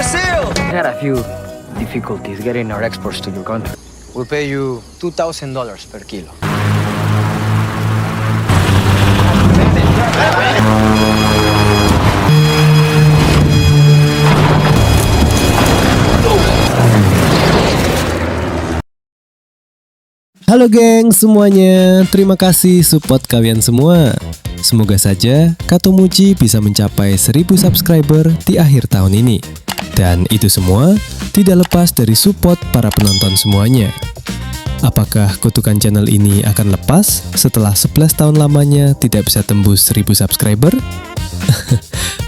Brazil! We had a few difficulties getting our exports to your country. We'll pay you $2,000 per kilo. Halo geng semuanya, terima kasih support kalian semua. Semoga saja Katomuchi bisa mencapai 1000 subscriber di akhir tahun ini. Dan itu semua tidak lepas dari support para penonton semuanya. Apakah kutukan channel ini akan lepas setelah 11 tahun lamanya tidak bisa tembus 1000 subscriber?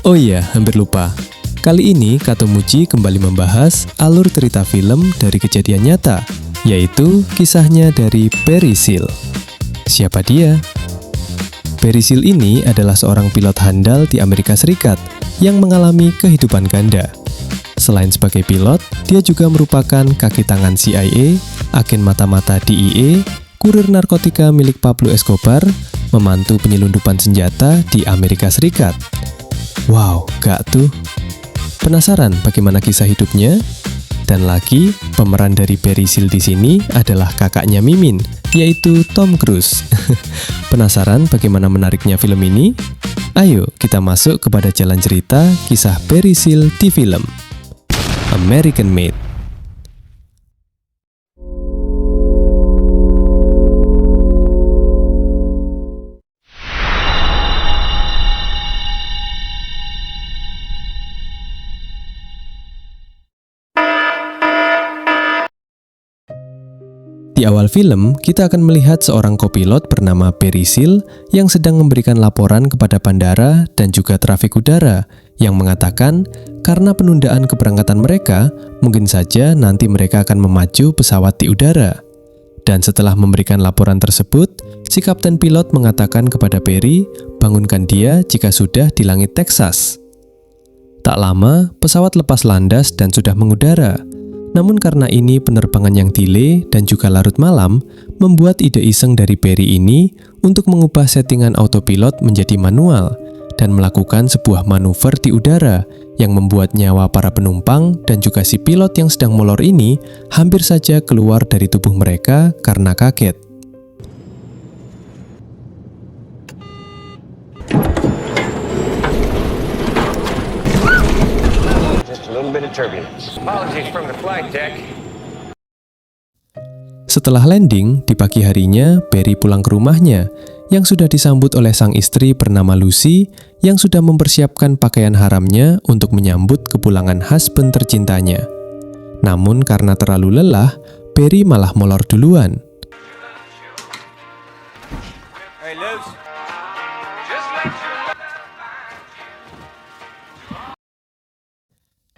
Oh iya, hampir lupa. Kali ini Katomuchi kembali membahas alur cerita film dari kejadian nyata, yaitu kisahnya dari Barry Seal. Siapa dia? Barry Seal ini adalah seorang pilot handal di Amerika Serikat yang mengalami kehidupan ganda. Selain sebagai pilot, dia juga merupakan kaki tangan CIA, agen mata-mata DEA, kurir narkotika milik Pablo Escobar, membantu penyelundupan senjata di Amerika Serikat. Wow, gak tuh? Penasaran bagaimana kisah hidupnya? Dan lagi, pemeran dari Barry Seal di sini adalah kakaknya Mimin, yaitu Tom Cruise. Penasaran bagaimana menariknya film ini? Ayo kita masuk kepada jalan cerita kisah Barry Seal di film American Made. Di awal film, kita akan melihat seorang kopilot bernama Barry Seal yang sedang memberikan laporan kepada bandara dan juga trafik udara yang mengatakan karena penundaan keberangkatan mereka, mungkin saja nanti mereka akan memacu pesawat di udara. Dan setelah memberikan laporan tersebut, si kapten pilot mengatakan kepada Barry, bangunkan dia jika sudah di langit Texas. Tak lama, pesawat lepas landas dan sudah mengudara. Namun karena ini penerbangan yang delay dan juga larut malam, membuat ide iseng dari Barry ini untuk mengubah settingan autopilot menjadi manual dan melakukan sebuah manuver di udara yang membuat nyawa para penumpang dan juga si pilot yang sedang molor ini hampir saja keluar dari tubuh mereka karena kaget. Setelah landing, di pagi harinya, Barry pulang ke rumahnya, yang sudah disambut oleh sang istri bernama Lucy, yang sudah mempersiapkan pakaian haramnya untuk menyambut kepulangan husband tercintanya. Namun karena terlalu lelah, Barry malah molor duluan.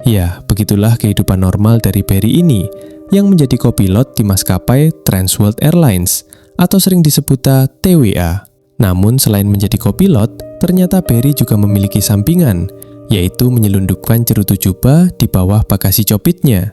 Ya, begitulah kehidupan normal dari Barry ini, yang menjadi kopilot di maskapai Trans World Airlines, atau sering disebut TWA. Namun selain menjadi kopilot, ternyata Barry juga memiliki sampingan, yaitu menyelundupkan cerutu jubah di bawah bagasi copitnya.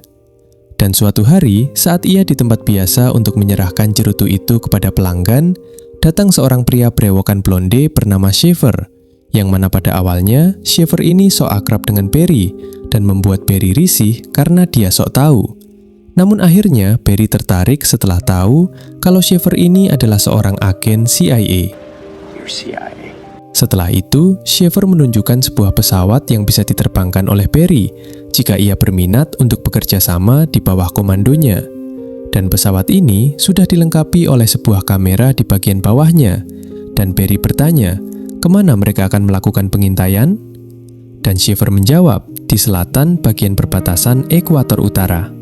Dan suatu hari, saat ia di tempat biasa untuk menyerahkan cerutu itu kepada pelanggan, datang seorang pria brewokan blonde bernama Shaver, yang mana pada awalnya, Shaver ini sok akrab dengan Barry, dan membuat Barry risih karena dia sok tahu. Namun akhirnya, Barry tertarik setelah tahu kalau Shaver ini adalah seorang agen CIA. Setelah itu, Shaver menunjukkan sebuah pesawat yang bisa diterbangkan oleh Barry jika ia berminat untuk bekerja sama di bawah komandonya. Dan pesawat ini sudah dilengkapi oleh sebuah kamera di bagian bawahnya. Dan Barry bertanya, kemana mereka akan melakukan pengintaian? Dan Shaver menjawab, di selatan bagian perbatasan ekuator utara.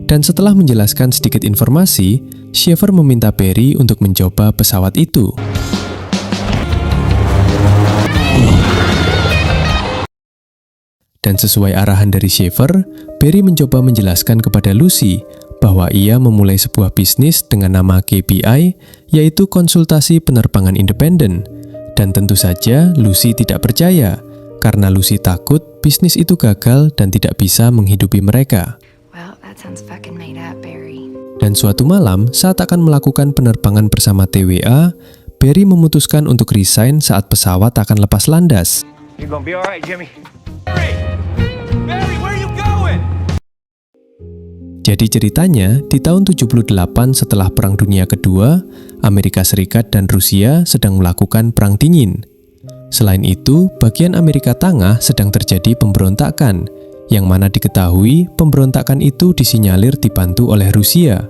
Dan setelah menjelaskan sedikit informasi, Shaver meminta Barry untuk mencoba pesawat itu. Dan sesuai arahan dari Shaver, Barry mencoba menjelaskan kepada Lucy bahwa ia memulai sebuah bisnis dengan nama KPI, yaitu konsultasi penerbangan independen. Dan tentu saja Lucy tidak percaya, karena Lucy takut bisnis itu gagal dan tidak bisa menghidupi mereka. Dan suatu malam, saat akan melakukan penerbangan bersama TWA, Barry memutuskan untuk resign saat pesawat akan lepas landas. You're gonna be all right, Jimmy. Barry, where are you Jadi ceritanya, di tahun 78 setelah Perang Dunia Kedua, Amerika Serikat dan Rusia sedang melakukan Perang Dingin. Selain itu, bagian Amerika Tengah sedang terjadi pemberontakan, yang mana diketahui pemberontakan itu disinyalir dibantu oleh Rusia.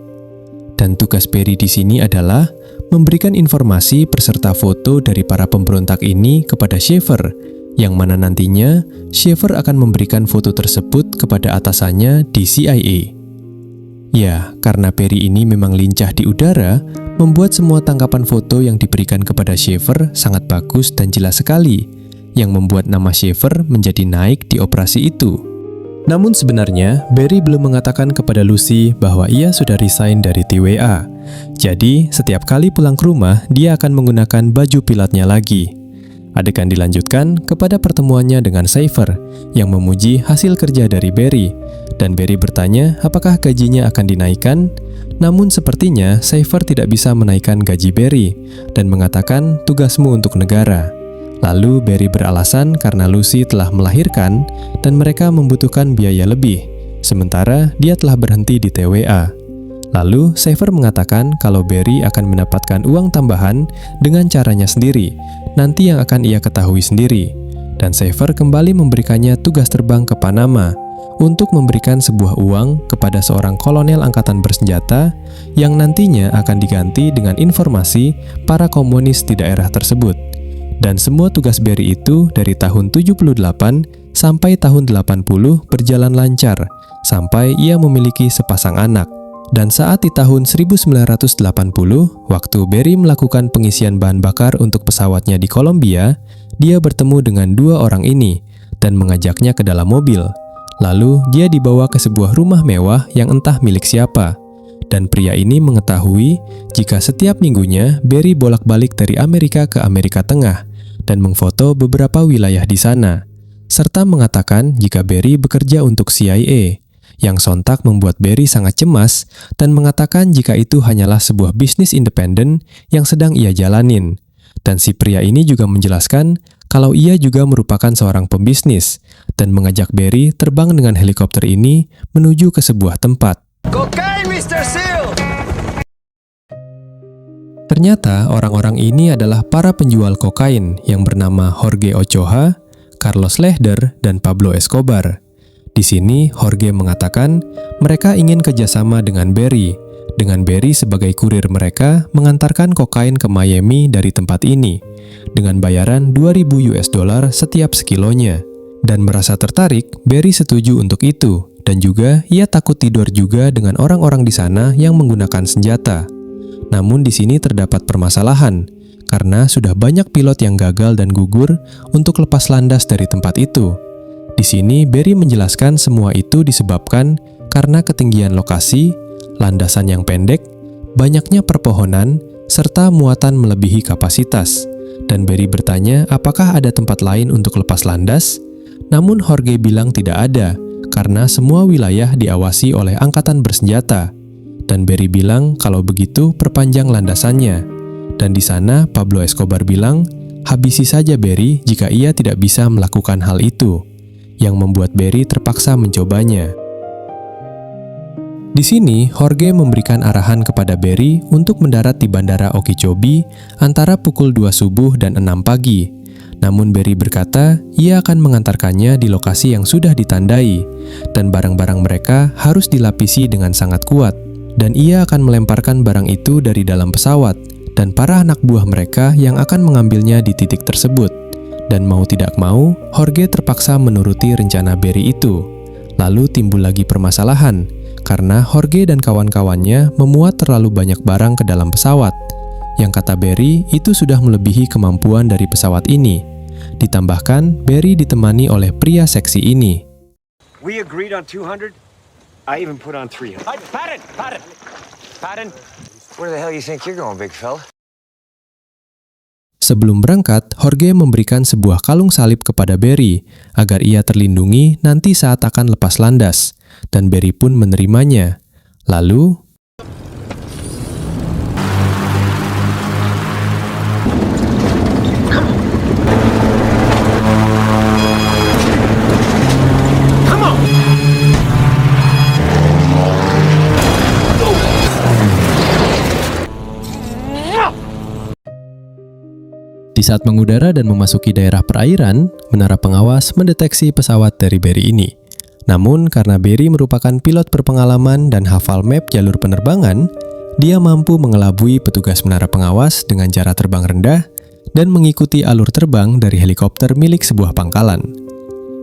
Dan tugas Barry di sini adalah memberikan informasi beserta foto dari para pemberontak ini kepada Schaefer, yang mana nantinya Schaefer akan memberikan foto tersebut kepada atasannya di CIA. Ya, karena Barry ini memang lincah di udara, membuat semua tangkapan foto yang diberikan kepada Schaefer sangat bagus dan jelas sekali, yang membuat nama Schaefer menjadi naik di operasi itu. Namun sebenarnya, Barry belum mengatakan kepada Lucy bahwa ia sudah resign dari TWA. Jadi, setiap kali pulang ke rumah, dia akan menggunakan baju pilotnya lagi. Adegan dilanjutkan kepada pertemuannya dengan Schaefer, yang memuji hasil kerja dari Barry. Dan Barry bertanya apakah gajinya akan dinaikkan, namun sepertinya Schaefer tidak bisa menaikkan gaji Barry, dan mengatakan tugasmu untuk negara. Lalu Barry beralasan karena Lucy telah melahirkan dan mereka membutuhkan biaya lebih, sementara dia telah berhenti di TWA. Lalu Schaefer mengatakan kalau Barry akan mendapatkan uang tambahan dengan caranya sendiri, nanti yang akan ia ketahui sendiri. Dan Schaefer kembali memberikannya tugas terbang ke Panama untuk memberikan sebuah uang kepada seorang kolonel angkatan bersenjata yang nantinya akan diganti dengan informasi para komunis di daerah tersebut. Dan semua tugas Barry itu dari tahun 78 sampai tahun 80 berjalan lancar, sampai ia memiliki sepasang anak. Dan saat di tahun 1980, waktu Barry melakukan pengisian bahan bakar untuk pesawatnya di Kolombia, dia bertemu dengan dua orang ini dan mengajaknya ke dalam mobil. Lalu dia dibawa ke sebuah rumah mewah yang entah milik siapa. Dan pria ini mengetahui jika setiap minggunya Barry bolak-balik dari Amerika ke Amerika Tengah dan mengfoto beberapa wilayah di sana, serta mengatakan jika Barry bekerja untuk CIA, yang sontak membuat Barry sangat cemas dan mengatakan jika itu hanyalah sebuah bisnis independen yang sedang ia jalanin. Dan si pria ini juga menjelaskan kalau ia juga merupakan seorang pembisnis dan mengajak Barry terbang dengan helikopter ini menuju ke sebuah tempat. Cocaine, Mr. Seal! Ternyata orang-orang ini adalah para penjual kokain yang bernama Jorge Ochoa, Carlos Lehder, dan Pablo Escobar. Di sini Jorge mengatakan mereka ingin kerjasama dengan Barry sebagai kurir mereka mengantarkan kokain ke Miami dari tempat ini dengan bayaran $2.000 setiap sekilonya. Dan merasa tertarik, Barry setuju untuk itu, dan juga ia takut tidur juga dengan orang-orang di sana yang menggunakan senjata. Namun di sini terdapat permasalahan, karena sudah banyak pilot yang gagal dan gugur untuk lepas landas dari tempat itu. Di sini Barry menjelaskan semua itu disebabkan karena ketinggian lokasi, landasan yang pendek, banyaknya perpohonan, serta muatan melebihi kapasitas. Dan Barry bertanya apakah ada tempat lain untuk lepas landas? Namun Jorge bilang tidak ada, karena semua wilayah diawasi oleh angkatan bersenjata. Dan Barry bilang kalau begitu perpanjang landasannya. Dan di sana Pablo Escobar bilang, habisi saja Barry jika ia tidak bisa melakukan hal itu, yang membuat Barry terpaksa mencobanya. Di sini, Jorge memberikan arahan kepada Barry untuk mendarat di Bandara Okeechobee antara pukul 2 subuh dan 6 pagi. Namun Barry berkata, ia akan mengantarkannya di lokasi yang sudah ditandai, dan barang-barang mereka harus dilapisi dengan sangat kuat, dan ia akan melemparkan barang itu dari dalam pesawat, dan para anak buah mereka yang akan mengambilnya di titik tersebut. Dan mau tidak mau, Jorge terpaksa menuruti rencana Barry itu. Lalu timbul lagi permasalahan, karena Jorge dan kawan-kawannya memuat terlalu banyak barang ke dalam pesawat, yang kata Barry itu sudah melebihi kemampuan dari pesawat ini. Ditambahkan, Barry ditemani oleh pria seksi ini. We agreed on 200. I even put on 300. Pardon. Where the hell you think you're going, big fella? Sebelum berangkat, Jorge memberikan sebuah kalung salib kepada Barry agar ia terlindungi nanti saat akan lepas landas, dan Barry pun menerimanya. Lalu, Di saat mengudara dan memasuki daerah perairan, menara pengawas mendeteksi pesawat dari Barry ini. Namun, karena Barry merupakan pilot berpengalaman dan hafal map jalur penerbangan, dia mampu mengelabui petugas menara pengawas dengan jarak terbang rendah dan mengikuti alur terbang dari helikopter milik sebuah pangkalan,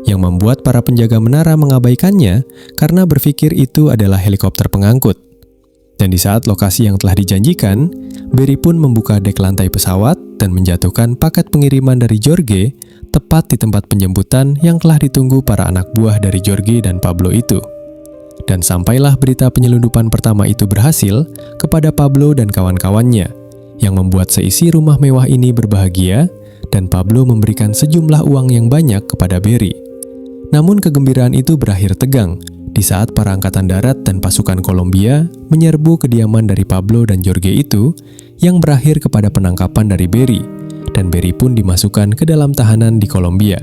yang membuat para penjaga menara mengabaikannya karena berpikir itu adalah helikopter pengangkut. Dan di saat lokasi yang telah dijanjikan, Barry pun membuka dek lantai pesawat dan menjatuhkan paket pengiriman dari Jorge tepat di tempat penjemputan yang telah ditunggu para anak buah dari Jorge dan Pablo itu. Dan sampailah berita penyelundupan pertama itu berhasil kepada Pablo dan kawan-kawannya, yang membuat seisi rumah mewah ini berbahagia, dan Pablo memberikan sejumlah uang yang banyak kepada Barry. Namun kegembiraan itu berakhir tegang di saat para angkatan darat dan pasukan Kolombia menyerbu kediaman dari Pablo dan Jorge itu, yang berakhir kepada penangkapan dari Barry, dan Barry pun dimasukkan ke dalam tahanan di Kolombia.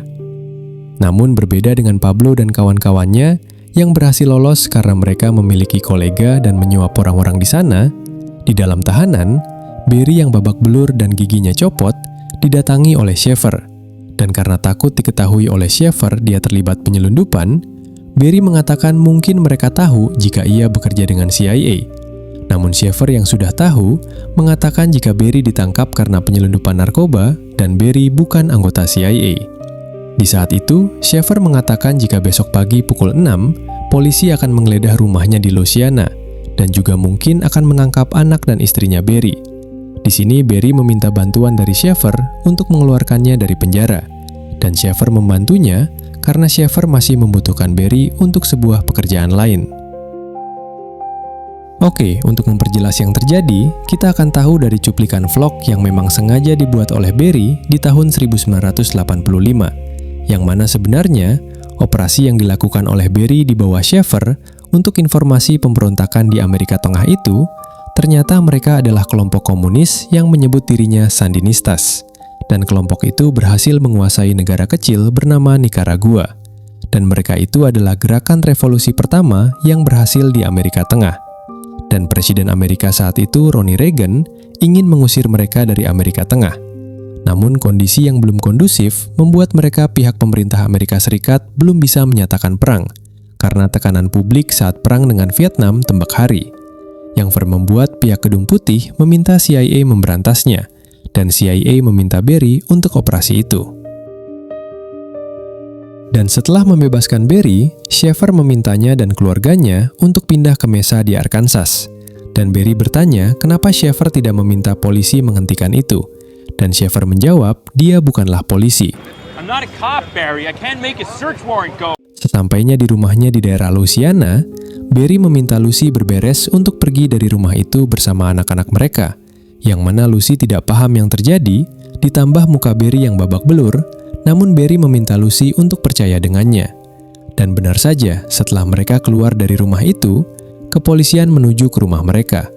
Namun berbeda dengan Pablo dan kawan-kawannya yang berhasil lolos karena mereka memiliki kolega dan menyuap orang-orang di sana, di dalam tahanan, Barry yang babak belur dan giginya copot didatangi oleh Schaefer, dan karena takut diketahui oleh Schaefer dia terlibat penyelundupan, Barry mengatakan mungkin mereka tahu jika ia bekerja dengan CIA. Namun Schaefer yang sudah tahu mengatakan jika Barry ditangkap karena penyelundupan narkoba dan Barry bukan anggota CIA. Di saat itu, Schaefer mengatakan jika besok pagi pukul 6, polisi akan menggeledah rumahnya di Louisiana dan juga mungkin akan menangkap anak dan istrinya Barry. Di sini Barry meminta bantuan dari Schaefer untuk mengeluarkannya dari penjara, dan Schaefer membantunya karena Schaefer masih membutuhkan Barry untuk sebuah pekerjaan lain. Oke, untuk memperjelas yang terjadi, kita akan tahu dari cuplikan vlog yang memang sengaja dibuat oleh Barry di tahun 1985, yang mana sebenarnya operasi yang dilakukan oleh Barry di bawah Schaefer untuk informasi pemberontakan di Amerika Tengah itu, ternyata mereka adalah kelompok komunis yang menyebut dirinya Sandinistas. Dan kelompok itu berhasil menguasai negara kecil bernama Nicaragua. Dan mereka itu adalah gerakan revolusi pertama yang berhasil di Amerika Tengah. Dan Presiden Amerika saat itu, Ronald Reagan, ingin mengusir mereka dari Amerika Tengah. Namun kondisi yang belum kondusif membuat mereka pihak pemerintah Amerika Serikat belum bisa menyatakan perang, karena tekanan publik saat perang dengan Vietnam tembak hari, yang membuat pihak Gedung Putih meminta CIA memberantasnya, dan CIA meminta Barry untuk operasi itu. Dan setelah membebaskan Barry, Schaefer memintanya dan keluarganya untuk pindah ke Mesa di Arkansas. Dan Barry bertanya kenapa Schaefer tidak meminta polisi menghentikan itu. Dan Schaefer menjawab, dia bukanlah polisi. I'm not a cop, Barry. I can't make a search warrant go. Sesampainya di rumahnya di daerah Louisiana, Barry meminta Lucy berberes untuk pergi dari rumah itu bersama anak-anak mereka. Yang mana Lucy tidak paham yang terjadi, ditambah muka Barry yang babak belur, namun Barry meminta Lucy untuk percaya dengannya. Dan benar saja, setelah mereka keluar dari rumah itu, kepolisian menuju ke rumah mereka.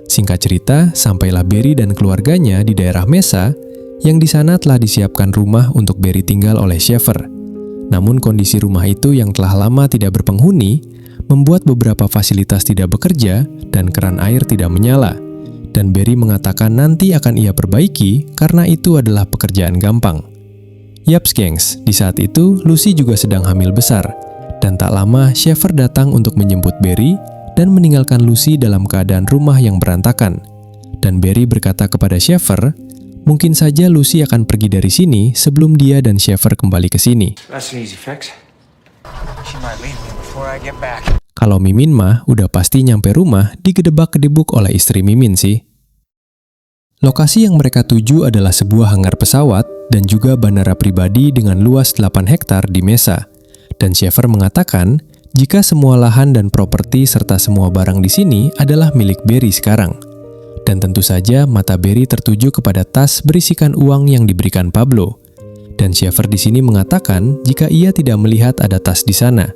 Singkat cerita, sampailah Barry dan keluarganya di daerah Mesa, yang di sana telah disiapkan rumah untuk Barry tinggal oleh Schaefer. Namun kondisi rumah itu yang telah lama tidak berpenghuni, membuat beberapa fasilitas tidak bekerja dan keran air tidak menyala. Dan Barry mengatakan nanti akan ia perbaiki karena itu adalah pekerjaan gampang. Yaps gengs, di saat itu Lucy juga sedang hamil besar. Dan tak lama Schaefer datang untuk menjemput Barry dan meninggalkan Lucy dalam keadaan rumah yang berantakan. Dan Barry berkata kepada Schaefer, mungkin saja Lucy akan pergi dari sini sebelum dia dan Schaefer kembali ke sini. That's an easy fix. She might leave me before I get back. Kalau Mimin mah udah pasti nyampe rumah digedebak-gedebuk oleh istri Mimin sih. Lokasi yang mereka tuju adalah sebuah hanggar pesawat dan juga bandara pribadi dengan luas 8 hektar di Mesa. Dan Schaefer mengatakan, jika semua lahan dan properti serta semua barang di sini adalah milik Barry sekarang. Dan tentu saja mata Barry tertuju kepada tas berisikan uang yang diberikan Pablo. Dan Schaefer di sini mengatakan jika ia tidak melihat ada tas di sana.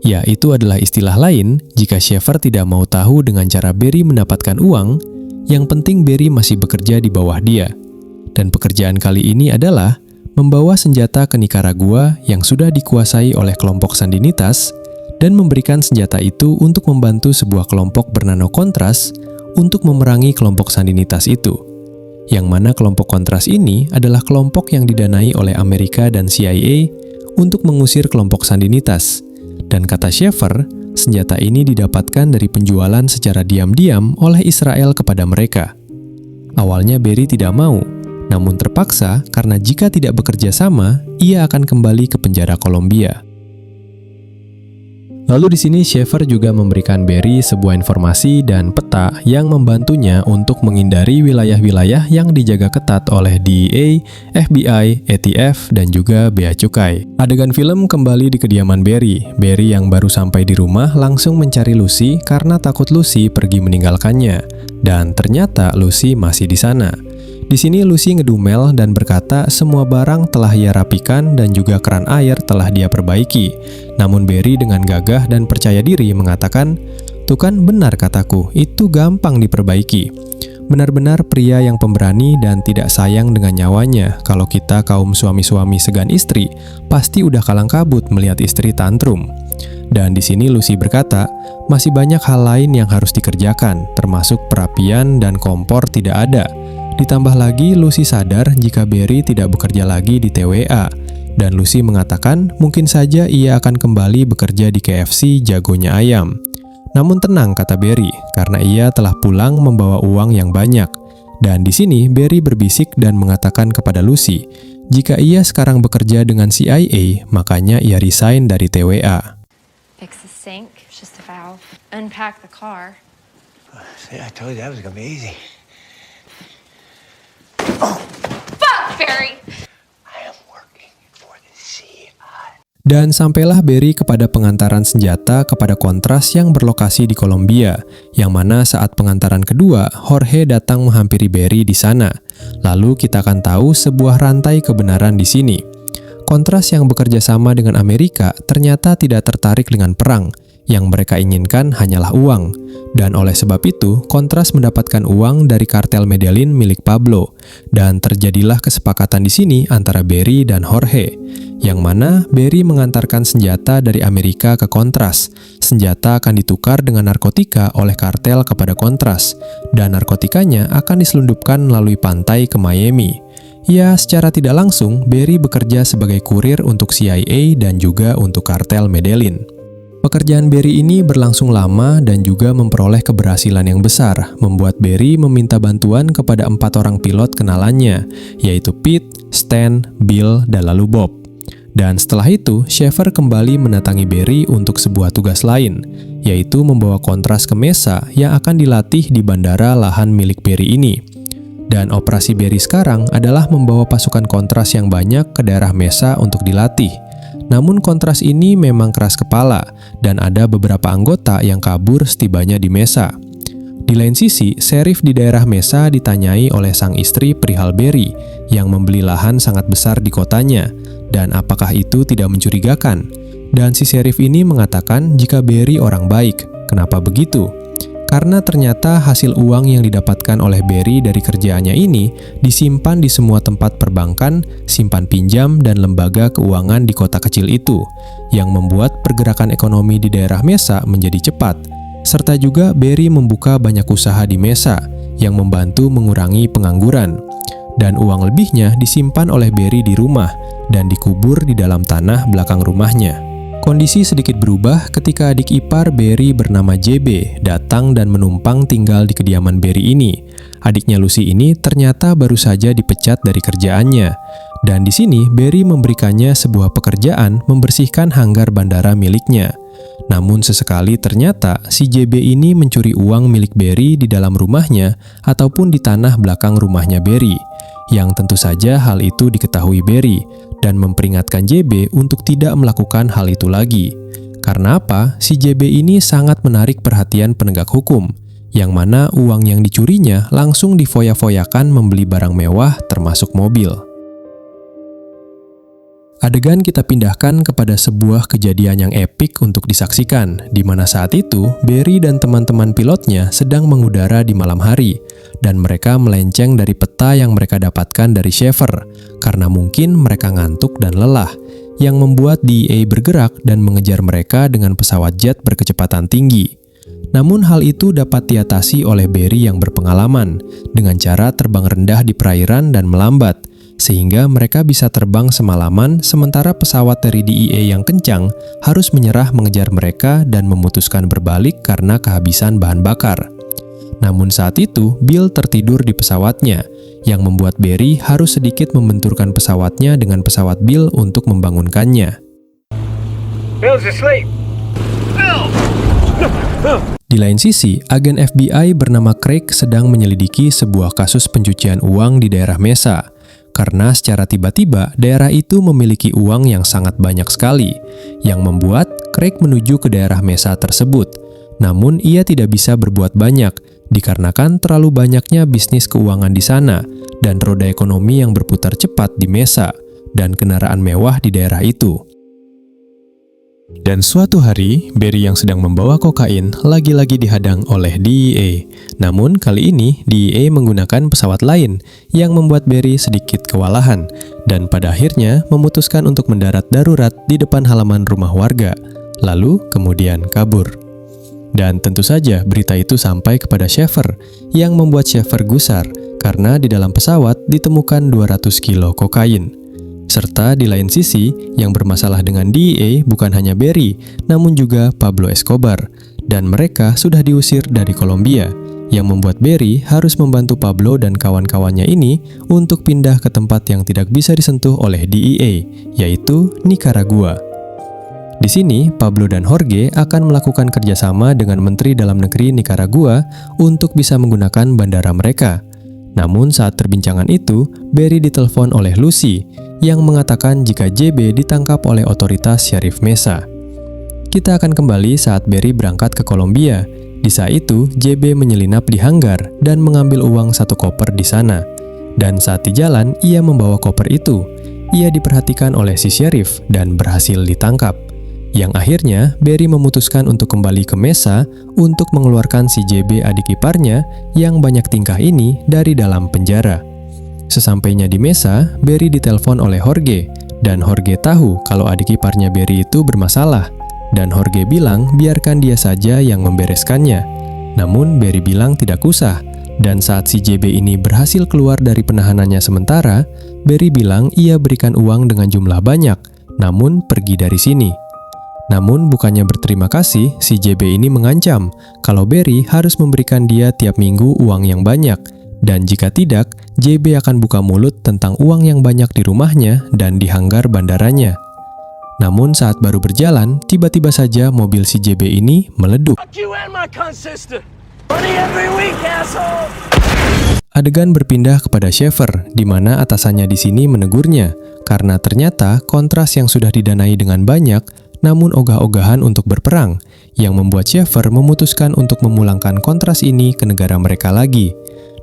Ya, itu adalah istilah lain jika Schaefer tidak mau tahu dengan cara Barry mendapatkan uang, yang penting Barry masih bekerja di bawah dia. Dan pekerjaan kali ini adalah membawa senjata ke Nicaragua yang sudah dikuasai oleh kelompok Sandinitas dan memberikan senjata itu untuk membantu sebuah kelompok bernano kontras untuk memerangi kelompok Sandinitas itu. yang mana kelompok kontras ini adalah kelompok yang didanai oleh Amerika dan CIA untuk mengusir kelompok Sandinitas. Dan kata Schaeffer, senjata ini didapatkan dari penjualan secara diam-diam oleh Israel kepada mereka. Awalnya Berry tidak mau, namun terpaksa karena jika tidak bekerja sama, ia akan kembali ke penjara Kolombia. Lalu di sini Schaeffer juga memberikan Berry sebuah informasi dan peta yang membantunya untuk menghindari wilayah-wilayah yang dijaga ketat oleh DEA, FBI, ATF, dan juga Bea Cukai. Adegan film kembali di kediaman Berry. Berry yang baru sampai di rumah langsung mencari Lucy karena takut Lucy pergi meninggalkannya. Dan ternyata Lucy masih di sana. Di sini Lucy ngedumel dan berkata semua barang telah ia rapikan dan juga keran air telah dia perbaiki. Namun Berry dengan gagah dan percaya diri mengatakan, "Tuh kan benar kataku, itu gampang diperbaiki." Benar-benar pria yang pemberani dan tidak sayang dengan nyawanya. Kalau kita kaum suami-suami segan istri, pasti udah kalang kabut melihat istri tantrum. Dan di sini Lucy berkata, masih banyak hal lain yang harus dikerjakan, termasuk perapian dan kompor tidak ada. Ditambah lagi, Lucy sadar jika Berry tidak bekerja lagi di TWA. Dan Lucy mengatakan mungkin saja ia akan kembali bekerja di KFC jagonya ayam. Namun tenang, kata Berry, karena ia telah pulang membawa uang yang banyak. Dan di sini Berry berbisik dan mengatakan kepada Lucy, jika ia sekarang bekerja dengan CIA, makanya ia resign dari TWA. Fix the sink, it's just a valve. Unpack the car. See, I told you that was gonna be easy. Fuck, Barry! I am working for the CIA. Dan sampailah Berry kepada pengantaran senjata kepada kontras yang berlokasi di Kolombia, yang mana saat pengantaran kedua, Jorge datang menghampiri Berry di sana. Lalu kita akan tahu sebuah rantai kebenaran di sini. Kontras yang bekerja sama dengan Amerika ternyata tidak tertarik dengan perang. Yang mereka inginkan hanyalah uang. Dan oleh sebab itu, Kontras mendapatkan uang dari kartel Medellin milik Pablo. Dan terjadilah kesepakatan di sini antara Berry dan Jorge. Yang mana Berry mengantarkan senjata dari Amerika ke Kontras. Senjata akan ditukar dengan narkotika oleh kartel kepada Kontras. Dan narkotikanya akan diselundupkan melalui pantai ke Miami. Ya, secara tidak langsung, Berry bekerja sebagai kurir untuk CIA dan juga untuk kartel Medellin. Pekerjaan Berry ini berlangsung lama dan juga memperoleh keberhasilan yang besar, membuat Berry meminta bantuan kepada 4 orang pilot kenalannya, yaitu Pete, Stan, Bill, dan lalu Bob. Dan setelah itu, Schaeffer kembali mendatangi Berry untuk sebuah tugas lain, yaitu membawa Kontras ke Mesa yang akan dilatih di bandara lahan milik Berry ini. Dan operasi Berry sekarang adalah membawa pasukan Kontras yang banyak ke daerah Mesa untuk dilatih. Namun Kontras ini memang keras kepala, dan ada beberapa anggota yang kabur setibanya di Mesa. Di lain sisi, sheriff di daerah Mesa ditanyai oleh sang istri perihal Berry, yang membeli lahan sangat besar di kotanya, dan apakah itu tidak mencurigakan. Dan si sheriff ini mengatakan jika Berry orang baik. Kenapa begitu? Karena ternyata hasil uang yang didapatkan oleh Berry dari kerjaannya ini disimpan di semua tempat perbankan, simpan pinjam, dan lembaga keuangan di kota kecil itu, yang membuat pergerakan ekonomi di daerah Mesa menjadi cepat. Serta juga Berry membuka banyak usaha di Mesa, yang membantu mengurangi pengangguran. Dan uang lebihnya disimpan oleh Berry di rumah, dan dikubur di dalam tanah belakang rumahnya. Kondisi sedikit berubah ketika adik ipar Berry bernama JB datang dan menumpang tinggal di kediaman Berry ini. Adiknya Lucy ini ternyata baru saja dipecat dari kerjaannya. Dan di sini Berry memberikannya sebuah pekerjaan membersihkan hanggar bandara miliknya. Namun sesekali ternyata si JB ini mencuri uang milik Berry di dalam rumahnya ataupun di tanah belakang rumahnya Berry. Yang tentu saja hal itu diketahui Berry dan memperingatkan JB untuk tidak melakukan hal itu lagi. Karena apa? Si JB ini sangat menarik perhatian penegak hukum, yang mana uang yang dicurinya langsung difoya-foyakan membeli barang mewah termasuk mobil. Adegan kita pindahkan kepada sebuah kejadian yang epik untuk disaksikan, di mana saat itu Berry dan teman-teman pilotnya sedang mengudara di malam hari, dan mereka melenceng dari peta yang mereka dapatkan dari Schaeffer, karena mungkin mereka ngantuk dan lelah, yang membuat DEA bergerak dan mengejar mereka dengan pesawat jet berkecepatan tinggi. Namun hal itu dapat diatasi oleh Barry yang berpengalaman dengan cara terbang rendah di perairan dan melambat, sehingga mereka bisa terbang semalaman sementara pesawat dari DEA yang kencang harus menyerah mengejar mereka dan memutuskan berbalik karena kehabisan bahan bakar. Namun saat itu, Bill tertidur di pesawatnya, yang membuat Barry harus sedikit membenturkan pesawatnya dengan pesawat Bill untuk membangunkannya. Bill's asleep. Di lain sisi, agen FBI bernama Craig sedang menyelidiki sebuah kasus pencucian uang di daerah Mesa, karena secara tiba-tiba daerah itu memiliki uang yang sangat banyak sekali, yang membuat Craig menuju ke daerah Mesa tersebut. Namun ia tidak bisa berbuat banyak, dikarenakan terlalu banyaknya bisnis keuangan di sana, dan roda ekonomi yang berputar cepat di Mesa, dan kendaraan mewah di daerah itu. Dan suatu hari, Barry yang sedang membawa kokain lagi-lagi dihadang oleh DEA. Namun kali ini, DEA menggunakan pesawat lain yang membuat Barry sedikit kewalahan, dan pada akhirnya memutuskan untuk mendarat darurat di depan halaman rumah warga, lalu kemudian kabur. Dan tentu saja berita itu sampai kepada Sheffer, yang membuat Sheffer gusar karena di dalam pesawat ditemukan 200 kilo kokain. Serta di lain sisi, yang bermasalah dengan DEA bukan hanya Barry, namun juga Pablo Escobar, dan mereka sudah diusir dari Kolombia, yang membuat Barry harus membantu Pablo dan kawan-kawannya ini untuk pindah ke tempat yang tidak bisa disentuh oleh DEA, yaitu Nicaragua. Di sini, Pablo dan Jorge akan melakukan kerjasama dengan Menteri Dalam Negeri Nicaragua untuk bisa menggunakan bandara mereka. Namun saat perbincangan itu, Barry ditelepon oleh Lucy, yang mengatakan jika JB ditangkap oleh otoritas Sheriff Mesa. Kita akan kembali saat Barry berangkat ke Kolombia. Di saat itu, JB menyelinap di hanggar dan mengambil uang 1 koper di sana. Dan saat di jalan, ia membawa koper itu. Ia diperhatikan oleh si Sheriff dan berhasil ditangkap. Yang akhirnya, Barry memutuskan untuk kembali ke Mesa untuk mengeluarkan si JB adik iparnya yang banyak tingkah ini dari dalam penjara. Sesampainya di Mesa, Barry ditelepon oleh Jorge, dan Jorge tahu kalau adik iparnya Barry itu bermasalah, dan Jorge bilang biarkan dia saja yang membereskannya. Namun Barry bilang tidak usah, dan saat si JB ini berhasil keluar dari penahanannya sementara, Barry bilang ia berikan uang dengan jumlah banyak, namun pergi dari sini. Namun bukannya berterima kasih, si JB ini mengancam kalau Barry harus memberikan dia tiap minggu uang yang banyak, dan jika tidak, JB akan buka mulut tentang uang yang banyak di rumahnya dan di hanggar bandaranya. Namun saat baru berjalan, tiba-tiba saja mobil si JB ini meleduk. Adegan berpindah kepada Sheffer, di mana atasannya di sini menegurnya, karena ternyata kontras yang sudah didanai dengan banyak, namun ogah-ogahan untuk berperang, yang membuat Sheffer memutuskan untuk memulangkan kontras ini ke negara mereka lagi.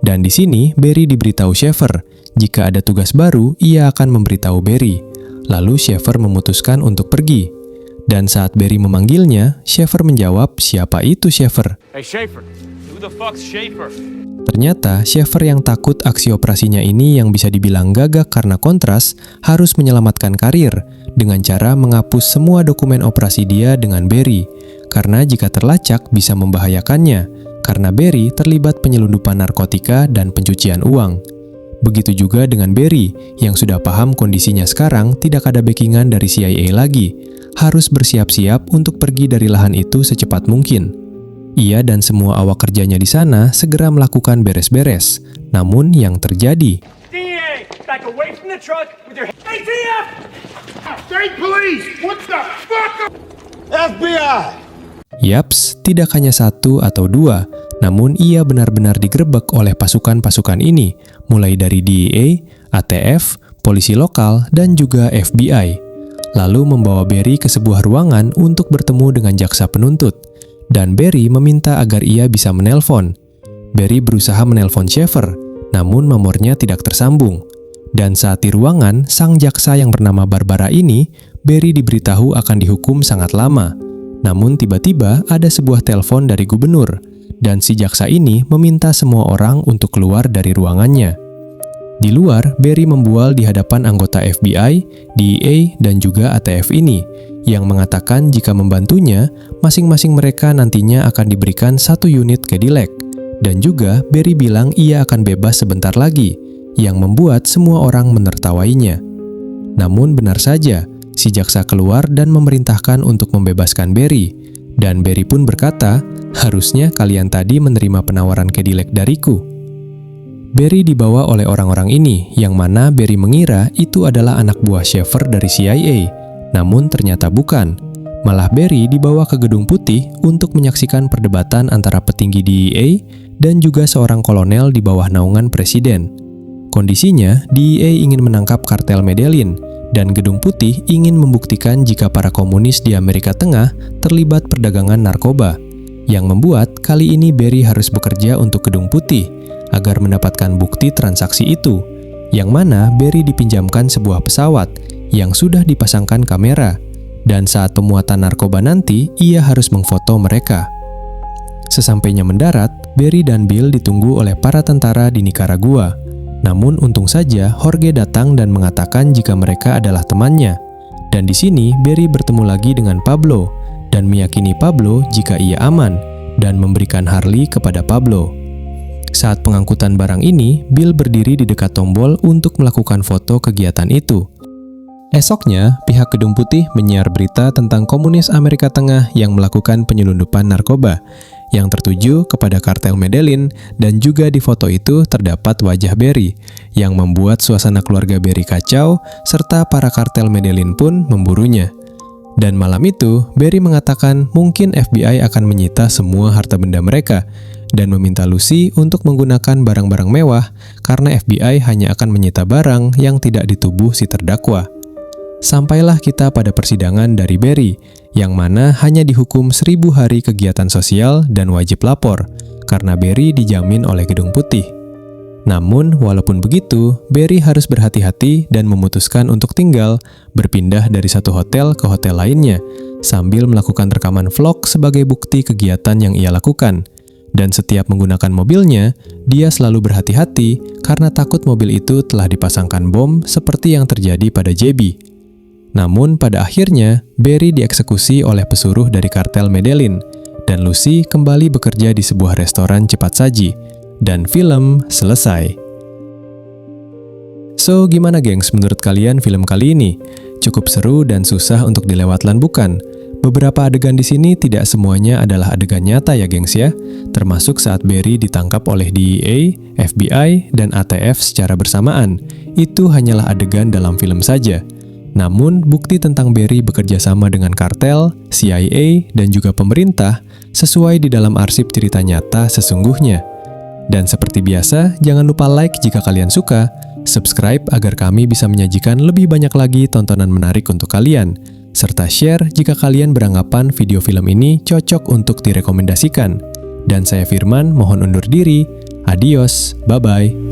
Dan di sini, Barry diberitahu Sheffer, jika ada tugas baru, ia akan memberitahu Barry. Lalu Sheffer memutuskan untuk pergi. Dan saat Barry memanggilnya, Sheffer menjawab, siapa itu Sheffer? Hey, Schaefer. Who the fuck's Schaefer? Ternyata, Sheffer yang takut aksi operasinya ini yang bisa dibilang gagak karena kontras, harus menyelamatkan karir dengan cara menghapus semua dokumen operasi dia dengan Barry, karena jika terlacak bisa membahayakannya, karena Barry terlibat penyelundupan narkotika dan pencucian uang. Begitu juga dengan Barry, yang sudah paham kondisinya sekarang tidak ada backingan dari CIA lagi, harus bersiap-siap untuk pergi dari lahan itu secepat mungkin. Ia dan semua awak kerjanya di sana segera melakukan beres-beres. Namun yang terjadi, DEA, back away from the truck with your ATF! State police! What the fuck? FBI! yaps, tidak hanya 1 atau 2, namun ia benar-benar digerebek oleh pasukan-pasukan ini, mulai dari DEA, ATF, polisi lokal, dan juga FBI. Lalu membawa Barry ke sebuah ruangan untuk bertemu dengan jaksa penuntut. Dan Barry meminta agar ia bisa menelpon. Barry berusaha menelpon Sheffer, namun nomornya tidak tersambung. Dan saat di ruangan, sang jaksa yang bernama Barbara ini, Barry diberitahu akan dihukum sangat lama. Namun tiba-tiba ada sebuah telepon dari gubernur, dan si jaksa ini meminta semua orang untuk keluar dari ruangannya. Di luar, Barry membual di hadapan anggota FBI, DEA, dan juga ATF ini, yang mengatakan jika membantunya, masing-masing mereka nantinya akan diberikan 1 unit Cadillac. Dan juga Barry bilang ia akan bebas sebentar lagi, yang membuat semua orang menertawainya. Namun benar saja, si jaksa keluar dan memerintahkan untuk membebaskan Barry. Dan Barry pun berkata, harusnya kalian tadi menerima penawaran Cadillac dariku. Barry dibawa oleh orang-orang ini, yang mana Barry mengira itu adalah anak buah Sheffer dari CIA. Namun ternyata bukan. Malah Barry dibawa ke Gedung Putih untuk menyaksikan perdebatan antara petinggi DEA dan juga seorang kolonel di bawah naungan presiden. Kondisinya, DEA ingin menangkap kartel Medellin, dan Gedung Putih ingin membuktikan jika para komunis di Amerika Tengah terlibat perdagangan narkoba, yang membuat kali ini Barry harus bekerja untuk Gedung Putih agar mendapatkan bukti transaksi itu, yang mana Barry dipinjamkan sebuah pesawat yang sudah dipasangkan kamera, dan saat pemuatan narkoba nanti, ia harus mengfoto mereka. Sesampainya mendarat, Barry dan Bill ditunggu oleh para tentara di Nicaragua. Namun untung saja Jorge datang dan mengatakan jika mereka adalah temannya. Dan di sini Barry bertemu lagi dengan Pablo dan meyakini Pablo jika ia aman dan memberikan Harley kepada Pablo. Saat pengangkutan barang ini, Bill berdiri di dekat tombol untuk melakukan foto kegiatan itu. Esoknya, pihak Gedung Putih menyiar berita tentang komunis Amerika Tengah yang melakukan penyelundupan narkoba, yang tertuju kepada kartel Medellin, dan juga di foto itu terdapat wajah Barry, yang membuat suasana keluarga Barry kacau, serta para kartel Medellin pun memburunya. Dan malam itu, Barry mengatakan mungkin FBI akan menyita semua harta benda mereka, dan meminta Lucy untuk menggunakan barang-barang mewah karena FBI hanya akan menyita barang yang tidak di tubuh si terdakwa. Sampailah kita pada persidangan dari Barry, yang mana hanya dihukum 1000 hari kegiatan sosial dan wajib lapor, karena Barry dijamin oleh Gedung Putih. Namun, walaupun begitu, Barry harus berhati-hati dan memutuskan untuk tinggal, berpindah dari satu hotel ke hotel lainnya, sambil melakukan rekaman vlog sebagai bukti kegiatan yang ia lakukan. Dan setiap menggunakan mobilnya, dia selalu berhati-hati karena takut mobil itu telah dipasangkan bom seperti yang terjadi pada JB. Namun pada akhirnya, Barry dieksekusi oleh pesuruh dari kartel Medellin, dan Lucy kembali bekerja di sebuah restoran cepat saji, dan film selesai. So, gimana gengs menurut kalian film kali ini? Cukup seru dan susah untuk dilewatkan bukan? Beberapa adegan di sini tidak semuanya adalah adegan nyata ya gengs ya, termasuk saat Barry ditangkap oleh DEA, FBI, dan ATF secara bersamaan. Itu hanyalah adegan dalam film saja. Namun, bukti tentang Barry bekerja sama dengan kartel, CIA, dan juga pemerintah sesuai di dalam arsip cerita nyata sesungguhnya. Dan seperti biasa, jangan lupa like jika kalian suka, subscribe agar kami bisa menyajikan lebih banyak lagi tontonan menarik untuk kalian, serta share jika kalian beranggapan video film ini cocok untuk direkomendasikan. Dan saya Firman, mohon undur diri. Adios, bye-bye.